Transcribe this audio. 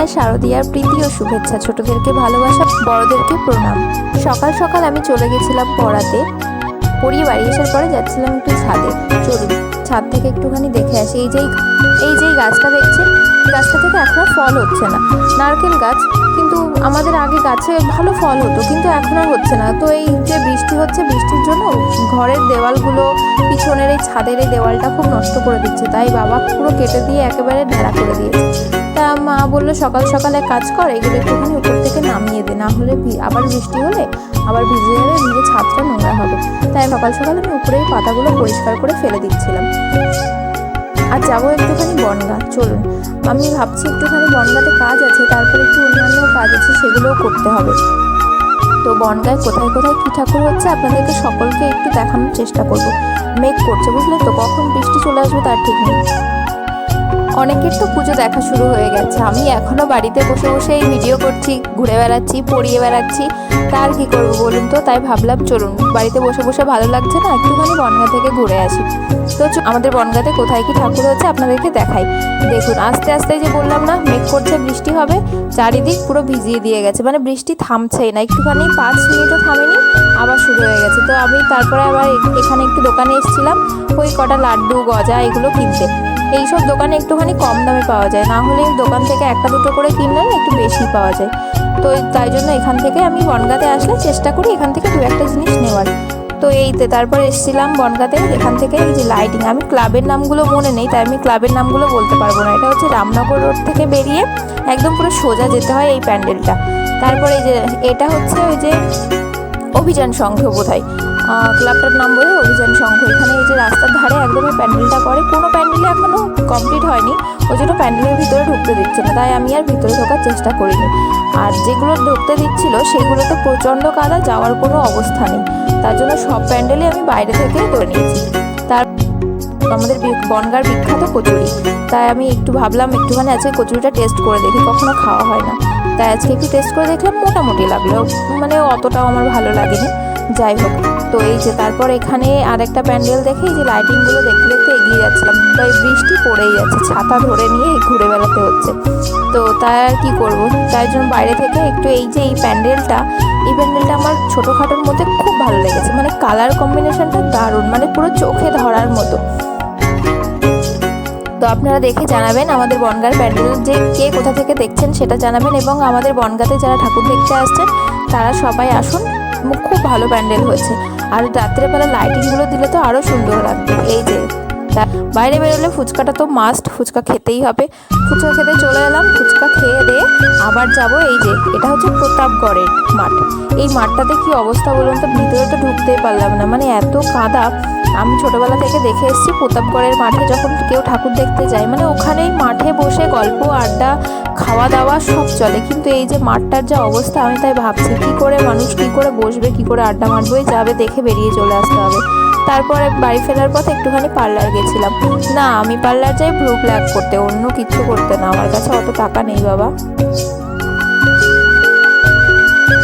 জানাই শারদীয়ার প্রীতি ও শুভেচ্ছা। ছোটদেরকে ভালোবাসা, বড়দেরকে প্রণাম। সকাল সকাল আমি চলে গেছিলাম পড়াতে। পড়িয়ে বাড়ি আসার পরে যাচ্ছিলাম একটু ছাদে। চলুন ছাদ থেকে একটুখানি দেখে আসি। এই যে গাছটা দেখছেন, গাছটা থেকে এখনো ফল হচ্ছে না। নারকেল গাছ, কিন্তু আমাদের আগে গাছে ভালো ফল হতো, কিন্তু এখন আর হচ্ছে না। তো এই যে বৃষ্টি হচ্ছে, বৃষ্টির জন্য ঘরের দেওয়ালগুলো, পিছনের এই ছাদের এই দেওয়ালটা খুব নষ্ট করে দিচ্ছে। তাই বাবা পুরো কেটে দিয়ে একেবারে ন্যাড়া করে দিয়েছে। তা মা বললো সকাল সকালে কাজ কর, এগুলো একটুখানি উপর থেকে নামিয়ে দে, না হলে আবার বৃষ্টি হলে আবার ভিজে যাবে, ভিজে ছাদটা নোংরা হবে। তাই সকাল সকাল আমি উপরের পাতাগুলো পরিষ্কার করে ফেলে দিচ্ছিলাম। আর যাবো একটুখানি বনগা। চলুন, আমি ভাবছি একটুখানি বনগাতে কাজ আছে, তারপরে একটু অন্যান্য কাজ আছে, সেগুলোও করতে হবে। তো বনগায় কোথায় কোথায় কী ঠাকুর হচ্ছে আপনাদেরকে সকলকে একটু দেখানোর চেষ্টা করব। মেঘ করছে, বুঝলেন তো, কখন বৃষ্টি চলে আসবে তার ঠিক নেই। অনেকের তো পুজো দেখা শুরু হয়ে গেছে। আমি এখনও বাড়িতে বসে বসে এই ভিডিও করছি, ঘুরে বেড়াচ্ছি, পড়িয়ে বেড়াচ্ছি, তার কি করবো বলুন তো। তাই ভাবলাম চলুন, বাড়িতে বসে বসে ভালো লাগছে না, একটুখানি বনগা থেকে ঘুরে আসি। তো আমাদের বনগাতে কোথায় কি ঠাকুর হচ্ছে আপনাদেরকে দেখাই। দেখুন, আস্তে আস্তে যে বললাম না মেঘ করছে, বৃষ্টি হবে, চারিদিক পুরো ভিজিয়ে দিয়ে গেছে, মানে বৃষ্টি থামছেই না। একটুখানি 5 মিনিটও থামেনি, আবার শুরু হয়ে গেছে। তো আমি তারপরে আবার এখানে একটু দোকানে এসেছিলাম, ওই কটা লাড্ডু, গজা এগুলো কিনতে। এইসব দোকানে একটুখানি কম দামে পাওয়া যায়, না হলে দোকান থেকে একটা দুটো করে কিনলে একটু বেশি পাওয়া যায়। তো তাই জন্য এখান থেকে আমি বনগাতে আসলে চেষ্টা করি এখান থেকে 2-1টা জিনিস নেওয়ার। তো এইতে তারপর এসেছিলাম বনগাতে। এখান থেকে এই যে লাইটিং, আমি ক্লাবের নামগুলো মনে নেই, তাই আমি ক্লাবের নামগুলো বলতে পারবো না। এটা হচ্ছে রামনগর রোড থেকে বেরিয়ে একদম পুরো সোজা যেতে হয় এই প্যান্ডেলটা। তারপরে এই যে এটা হচ্ছে ওই যে অভিযান সংঘ, বোধহয় ক্লাবটার নাম বলে অভিযান সংঘ। এখানে এই যে রাস্তার ধারে একদম এই প্যান্ডেলটা করে। কোনো প্যান্ডেলে এখনও কমপ্লিট হয়নি, ওই জন্য প্যান্ডেলের ভিতরে ঢুকতে দিচ্ছে না, তাই আমি আর ভিতরে ঢোকার চেষ্টা করিনি। আর যেগুলো ঢুকতে দিচ্ছিল সেগুলোতে প্রচণ্ড কাদা, যাওয়ার কোনো অবস্থা নেই। তার জন্য সব প্যান্ডেলে আমি বাইরে থেকে ধরে নিয়েছি। তার আমাদের বনগাঁর বিখ্যাত কচুরি, তাই আমি একটু ভাবলাম একটুখানি আজকে কচুরিটা টেস্ট করে দেখি, কখনো খাওয়া হয় না। তাই আজকে একটু টেস্ট করে দেখলাম, মোটামুটি লাগলো, মানে অতটাও আমার ভালো লাগেনি। যাই হোক, তো এই যে তারপর এখানে আরেকটা প্যান্ডেল দেখে এই যে লাইটিংগুলো দেখতে দেখতে এগিয়ে যাচ্ছিলাম। তো এই বৃষ্টি পড়েই যাচ্ছে, ছাতা ধরে নিয়ে ঘুরে বেড়াতে হচ্ছে। তো তাই আর কী করবো, তাই জন্য বাইরে থেকে একটু এই যে এই প্যান্ডেলটা আমার ছোটোখাটোর মধ্যে খুব ভালো লেগেছে। মানে কালার কম্বিনেশনটা দারুণ, মানে পুরো চোখে ধরার মতো। তো আপনারা দেখে জানাবেন আমাদের বনগাঁর প্যান্ডেল, যে কে কোথা থেকে দেখছেন সেটা জানাবেন। এবং আমাদের বনগাঁতে যারা ঠাকুর দেখতে আসছেন তারা সবাই আসুন, খুব ভালো প্যান্ডেল হয়েছে। আর রাত্রেবেলা লাইটিংগুলো দিলে তো আরও সুন্দর লাগবে। এই যে বাইরে বেরোলে ফুচকাটা তো মাস্ট, ফুচকা খেতেই হবে। ফুচকা খেতে চলে এলাম, ফুচকা খেয়ে দিয়ে আবার যাব। এই যে এটা হচ্ছে প্রতাপগড়ের মাঠ। এই মাঠটাতে কি অবস্থা বলুন তো, ভিতরে তো ঢুকতেই পারলাম না, মানে এত কাদা। আমি ছোটোবেলা থেকে দেখে এসেছি প্রতাপগড়ের মাঠে যখন কেউ ঠাকুর দেখতে যায়, মানে ওখানেই মাঠে বসে গল্প, আড্ডা, খাওয়া দাওয়া সব চলে। কিন্তু এই যে মাঠটার যা অবস্থা, আমি তাই ভাবছি কী করে মানুষ কী করে বসবে, কী করে আড্ডা মারবে, যাবে দেখে বেরিয়ে চলে আসতে হবে। তারপরে বাড়ি ফেরার পথে একটুখানি পার্লার গেছিলাম। না, আমি পার্লার যাই ভ্রু প্লাক করতে, অন্য কিছু করতে না, আমার কাছে অত টাকা নেই বাবা।